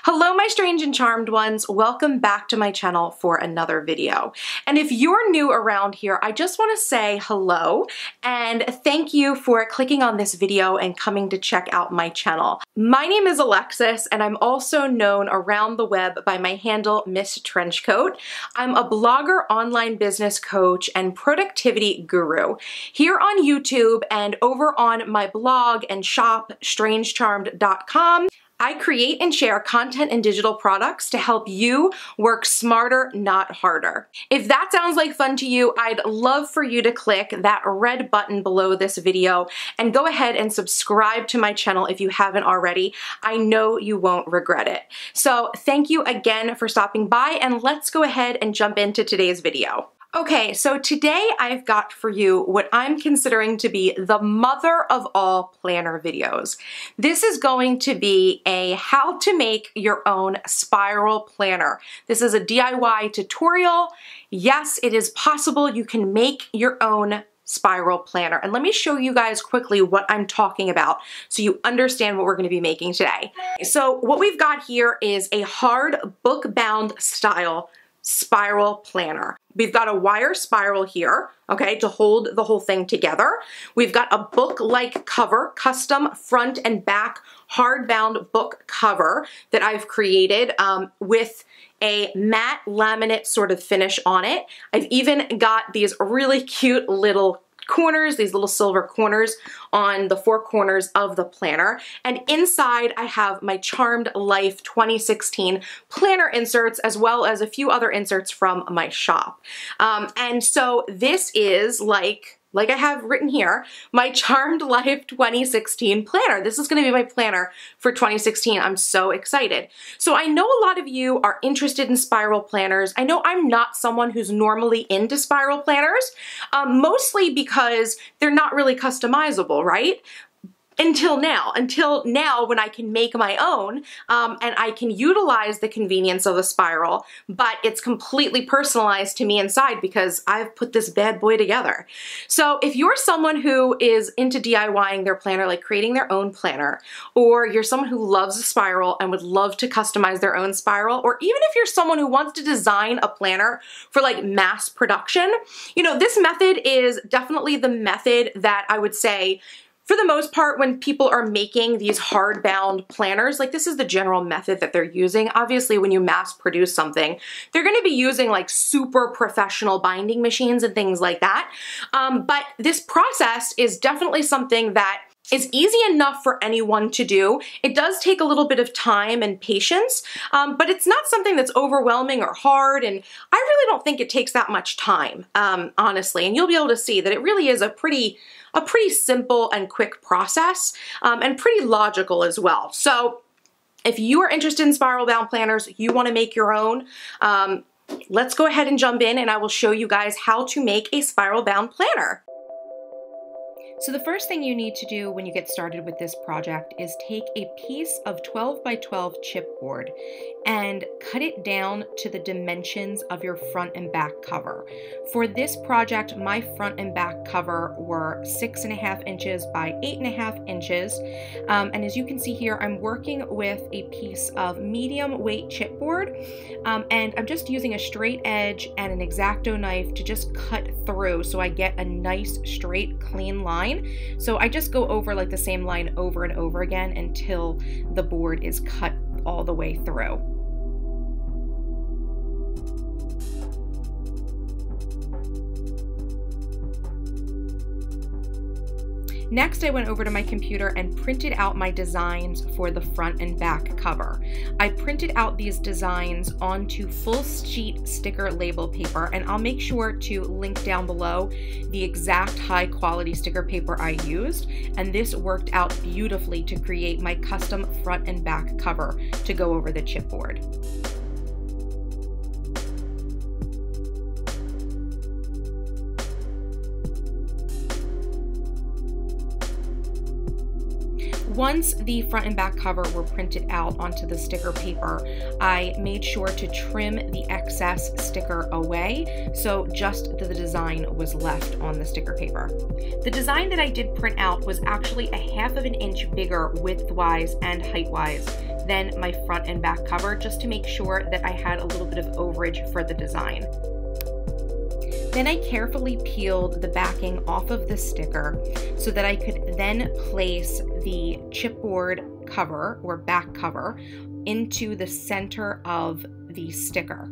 Hello my strange and charmed ones, welcome back to my channel for another video. And if you're new around here, I just want to say hello and thank you for clicking on this video and coming to check out my channel. My name is Alexis and I'm also known around the web by my handle MissTrenchcoat. I'm a blogger, online business coach, and productivity guru. Here on YouTube and over on my blog and shop, strangecharmed.com, I create and share content and digital products to help you work smarter, not harder. If that sounds like fun to you, I'd love for you to click that red button below this video and go ahead and subscribe to my channel if you haven't already. I know you won't regret it. So thank you again for stopping by, and let's go ahead and jump into today's video. Okay, so today I've got for you what I'm considering to be the mother of all planner videos. This is going to be a how to make your own spiral planner. This is a DIY tutorial. Yes, it is possible you can make your own spiral planner. And let me show you guys quickly what I'm talking about so you understand what we're going to be making today. So what we've got here is a hard book-bound style spiral planner. We've got a wire spiral here, okay, to hold the whole thing together. We've got a book-like cover, custom front and back hardbound book cover that I've created with a matte laminate sort of finish on it. I've even got these really cute little corners, these little silver corners on the four corners of the planner. And inside I have my Charmed Life 2016 planner inserts, as well as a few other inserts from my shop. And so this is like I have written here, my Charmed Life 2016 planner. This is going to be my planner for 2016. I'm so excited. So I know a lot of you are interested in spiral planners. I know I'm not someone who's normally into spiral planners, mostly because they're not really customizable, right? Until now when I can make my own and I can utilize the convenience of a spiral, but it's completely personalized to me inside because I've put this bad boy together. So if you're someone who is into DIYing their planner, like creating their own planner, or you're someone who loves a spiral and would love to customize their own spiral, or even if you're someone who wants to design a planner for like mass production, you know, this method is definitely the method that I would say for the most part, when people are making these hardbound planners, like this is the general method that they're using. Obviously, when you mass produce something, they're going to be using like super professional binding machines and things like that. But this process is definitely something that is easy enough for anyone to do. It does take a little bit of time and patience, but it's not something that's overwhelming or hard, and I really don't think it takes that much time, honestly. And you'll be able to see that it really is a pretty simple and quick process, and pretty logical as well. So if you are interested in spiral bound planners, you want to make your own, let's go ahead and jump in and I will show you guys how to make a spiral bound planner. So the first thing you need to do when you get started with this project is take a piece of 12 by 12 chipboard and cut it down to the dimensions of your front and back cover. For this project, my front and back cover were 6.5 inches by 8.5 inches. And as you can see here, I'm working with a piece of medium weight chipboard, and I'm just using a straight edge and an X-Acto knife to just cut through so I get a nice straight clean line. So I just go over like the same line over and over again until the board is cut all the way through. Next, I went over to my computer and printed out my designs for the front and back cover. I printed out these designs onto full sheet sticker label paper, and I'll make sure to link down below the exact high quality sticker paper I used, and this worked out beautifully to create my custom front and back cover to go over the chipboard. Once the front and back cover were printed out onto the sticker paper, I made sure to trim the excess sticker away, so just the design was left on the sticker paper. The design that I did print out was actually a 1/2 of an inch bigger width-wise and height-wise than my front and back cover, just to make sure that I had a little bit of overage for the design. Then I carefully peeled the backing off of the sticker so that I could then place the chipboard cover or back cover into the center of the sticker.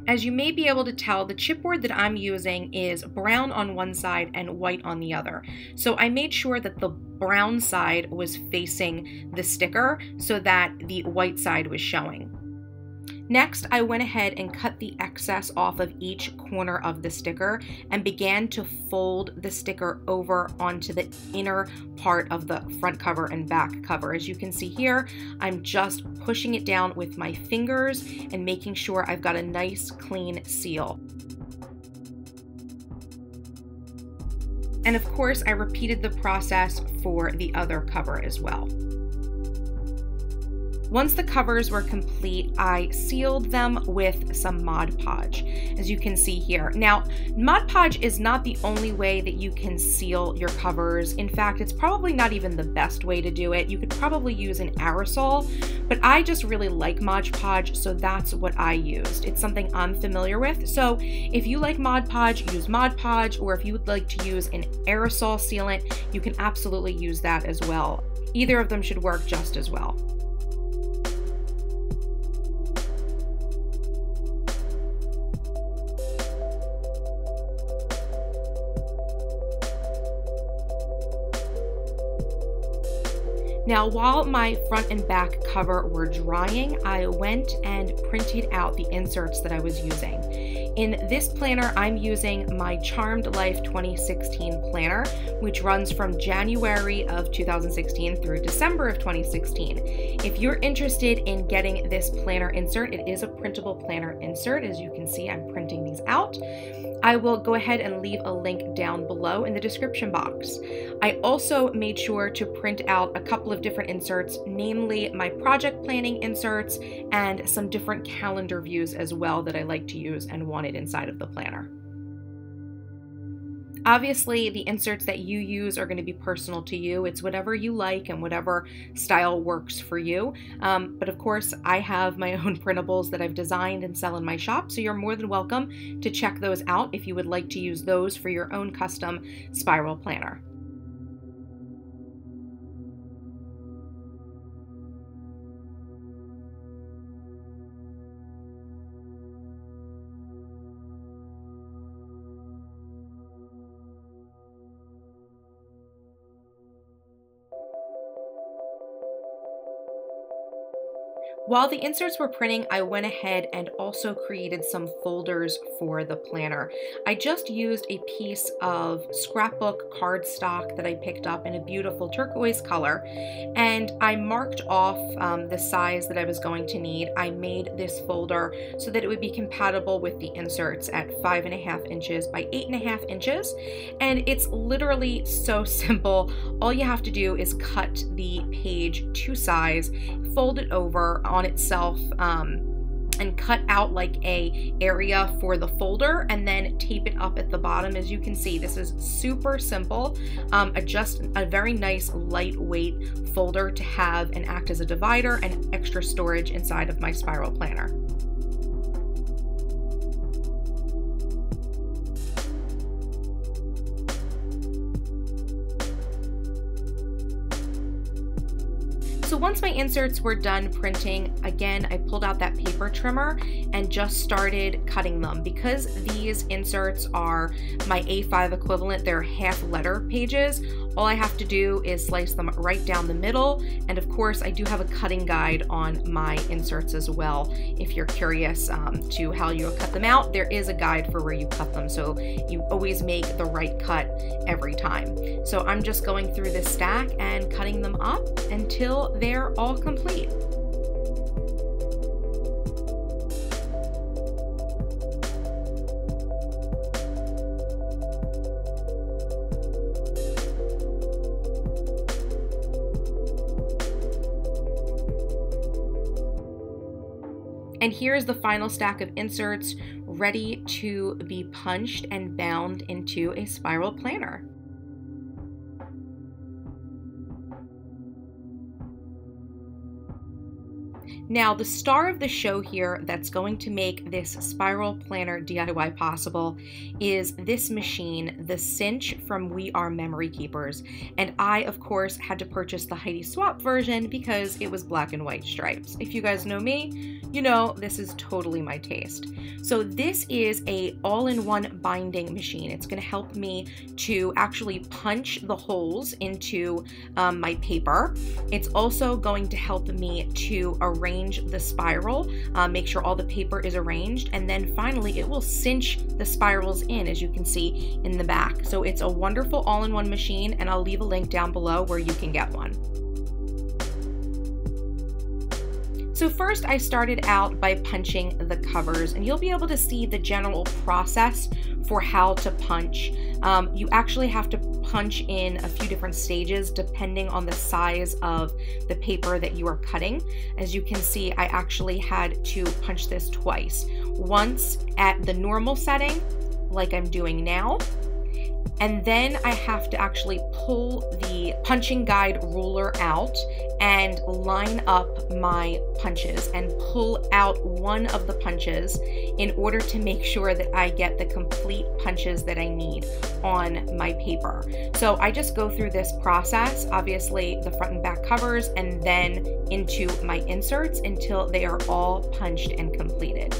As you may be able to tell, the chipboard that I'm using is brown on one side and white on the other. So I made sure that the brown side was facing the sticker so that the white side was showing. Next, I went ahead and cut the excess off of each corner of the sticker and began to fold the sticker over onto the inner part of the front cover and back cover. As you can see here, I'm just pushing it down with my fingers and making sure I've got a nice clean seal. And of course, I repeated the process for the other cover as well. Once the covers were complete, I sealed them with some Mod Podge, as you can see here. Now, Mod Podge is not the only way that you can seal your covers. In fact, it's probably not even the best way to do it. You could probably use an aerosol, but I just really like Mod Podge, so that's what I used. It's something I'm familiar with. So if you like Mod Podge, use Mod Podge, or if you would like to use an aerosol sealant, you can absolutely use that as well. Either of them should work just as well. Now, while my front and back cover were drying, I went and printed out the inserts that I was using. In this planner, I'm using my Charmed Life 2016 planner, which runs from January of 2016 through December of 2016. If you're interested in getting this planner insert, it is a printable planner insert. As you can see, I'm printing these out. I will go ahead and leave a link down below in the description box. I also made sure to print out a couple of different inserts, namely my project planning inserts and some different calendar views as well that I like to use and wanted inside of the planner. Obviously, the inserts that you use are going to be personal to you. It's whatever you like and whatever style works for you. But of course, I have my own printables that I've designed and sell in my shop, so you're more than welcome to check those out if you would like to use those for your own custom spiral planner. While the inserts were printing, I went ahead and also created some folders for the planner. I just used a piece of scrapbook cardstock that I picked up in a beautiful turquoise color, and I marked off the size that I was going to need. I made this folder so that it would be compatible with the inserts at 5.5 inches by 8.5 inches, and it's literally so simple. All you have to do is cut the page to size, fold it over on itself, and cut out like a area for the folder and then tape it up at the bottom. As you can see, this is super simple. Just a very nice lightweight folder to have and act as a divider and extra storage inside of my spiral planner. So once my inserts were done printing, again, I pulled out that paper trimmer and just started cutting them. Because these inserts are my A5 equivalent, they're half letter pages, all I have to do is slice them right down the middle. And of course, I do have a cutting guide on my inserts as well. If you're curious to how you cut them out, there is a guide for where you cut them, so you always make the right cut every time. So I'm just going through this stack and cutting them up until they're all complete. And here's the final stack of inserts ready to be punched and bound into a spiral planner. Now, the star of the show here that's going to make this spiral planner DIY possible is this machine, the Cinch from We Are Memory Keepers. And I, of course, had to purchase the Heidi Swapp version because it was black and white stripes. If you guys know me, you know this is totally my taste. So this is a all-in-one binding machine. It's going to help me to actually punch the holes into my paper. It's also going to help me to arrange the spiral, make sure all the paper is arranged, and then finally it will cinch the spirals in, as you can see in the back. So it's a wonderful all-in-one machine, and I'll leave a link down below where you can get one. So first I started out by punching the covers, and you'll be able to see the general process for how to punch. You actually have to punch in a few different stages depending on the size of the paper that you are cutting. As you can see, I actually had to punch this twice. Once at the normal setting, like I'm doing now, and then I have to actually pull the punching guide ruler out and line up my punches and pull out one of the punches in order to make sure that I get the complete punches that I need on my paper. So I just go through this process, obviously the front and back covers, and then into my inserts until they are all punched and completed.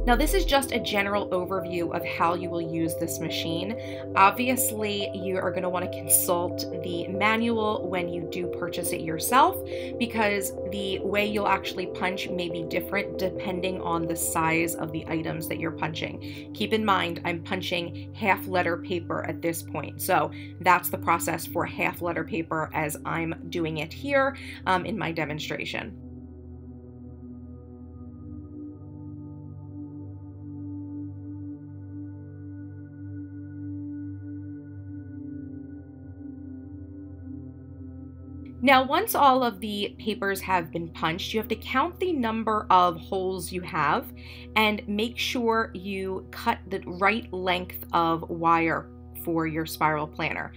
Now this is just a general overview of how you will use this machine. Obviously, you are going to want to consult the manual when you do purchase it yourself, because the way you'll actually punch may be different depending on the size of the items that you're punching. Keep in mind, I'm punching half letter paper at this point, so that's the process for half letter paper as I'm doing it here in my demonstration. Now, once all of the papers have been punched, you have to count the number of holes you have and make sure you cut the right length of wire for your spiral planner.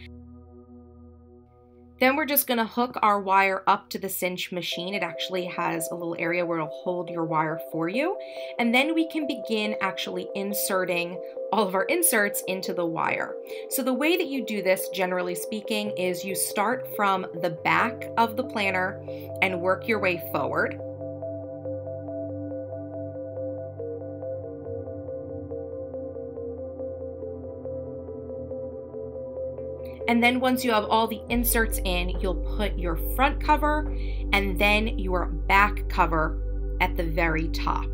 Then we're just going to hook our wire up to the cinch machine. It actually has a little area where it'll hold your wire for you. And then we can begin actually inserting all of our inserts into the wire. So the way that you do this, generally speaking, is you start from the back of the planner and work your way forward. And then once you have all the inserts in, you'll put your front cover and then your back cover at the very top.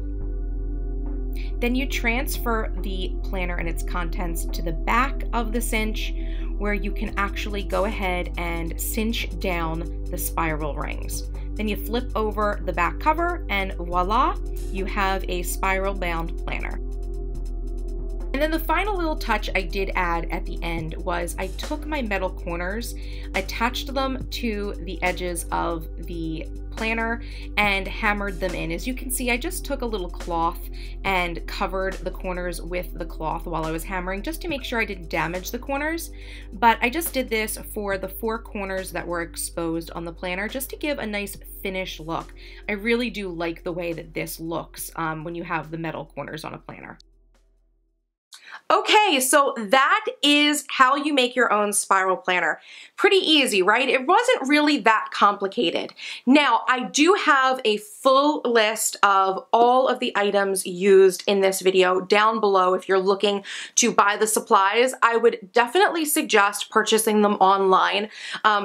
Then you transfer the planner and its contents to the back of the cinch, where you can actually go ahead and cinch down the spiral rings. Then you flip over the back cover and voila, you have a spiral bound planner. And then the final little touch I did add at the end was I took my metal corners, attached them to the edges of the planner, and hammered them in. As you can see, I just took a little cloth and covered the corners with the cloth while I was hammering, just to make sure I didn't damage the corners. But I just did this for the 4 corners that were exposed on the planner, just to give a nice finished look. I really do like the way that this looks when you have the metal corners on a planner. Okay, so that is how you make your own spiral planner. Pretty easy, right? It wasn't really that complicated. Now, I do have a full list of all of the items used in this video down below. If you're looking to buy the supplies, I would definitely suggest purchasing them online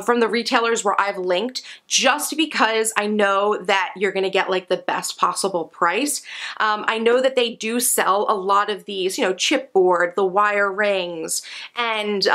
from the retailers where I've linked, just because I know that you're gonna get like the best possible price. I know that they do sell a lot of these, you know, chipboard, the wire rings, and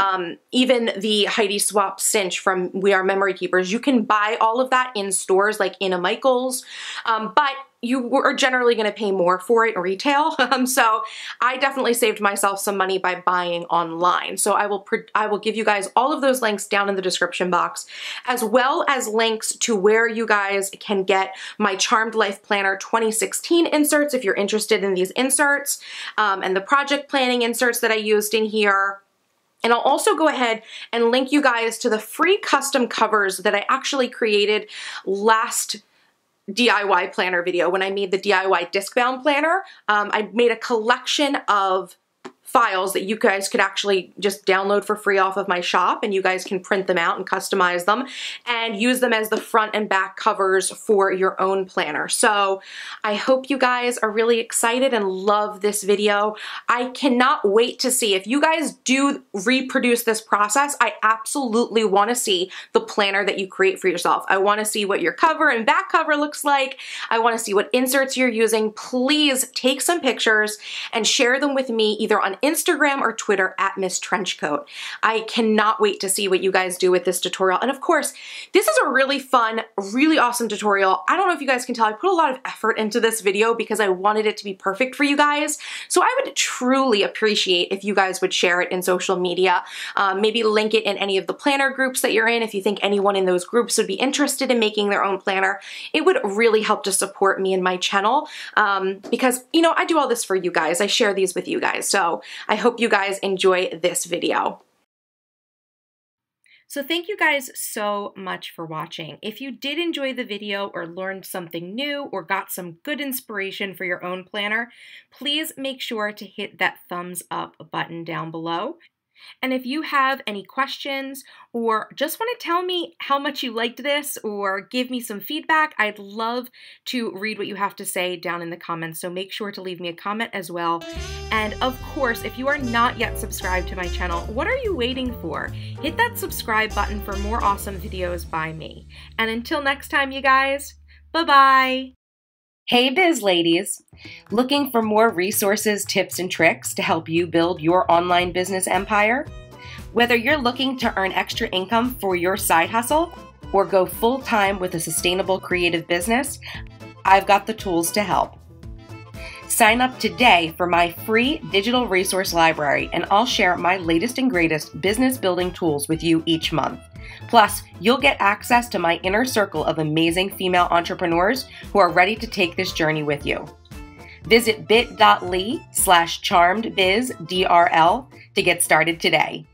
even the Heidi Swapp cinch from We Are Memory Keepers. You can buy all of that in stores like in a Michael's, but you are generally going to pay more for it in retail. So I definitely saved myself some money by buying online. So I will give you guys all of those links down in the description box, as well as links to where you guys can get my Charmed Life Planner 2016 inserts if you're interested in these inserts, and the project planning inserts that I used in here. And I'll also go ahead and link you guys to the free custom covers that I actually created last DIY planner video, when I made the DIY disc-bound planner, I made a collection of files that you guys could actually just download for free off of my shop, and you guys can print them out and customize them and use them as the front and back covers for your own planner. So I hope you guys are really excited and love this video. I cannot wait to see if you guys do reproduce this process. I absolutely want to see the planner that you create for yourself. I want to see what your cover and back cover looks like. I want to see what inserts you're using. Please take some pictures and share them with me either on Instagram or Twitter at MissTrenchcoat. I cannot wait to see what you guys do with this tutorial. And of course, this is a really fun, really awesome tutorial. I don't know if you guys can tell, I put a lot of effort into this video because I wanted it to be perfect for you guys. So I would truly appreciate if you guys would share it in social media. Maybe link it in any of the planner groups that you're in. If you think anyone in those groups would be interested in making their own planner, it would really help to support me and my channel because, you know, I do all this for you guys. I share these with you guys. So I hope you guys enjoy this video. So thank you guys so much for watching. If you did enjoy the video or learned something new or got some good inspiration for your own planner, please make sure to hit that thumbs up button down below. And if you have any questions or just want to tell me how much you liked this or give me some feedback, I'd love to read what you have to say down in the comments. So make sure to leave me a comment as well. And of course, if you are not yet subscribed to my channel, what are you waiting for? Hit that subscribe button for more awesome videos by me. And until next time, you guys, bye-bye. Hey biz ladies! Looking for more resources, tips, and tricks to help you build your online business empire? Whether you're looking to earn extra income for your side hustle or go full-time with a sustainable creative business, I've got the tools to help. Sign up today for my free digital resource library, and I'll share my latest and greatest business building tools with you each month. Plus, you'll get access to my inner circle of amazing female entrepreneurs who are ready to take this journey with you. Visit bit.ly/charmedbizdrl to get started today.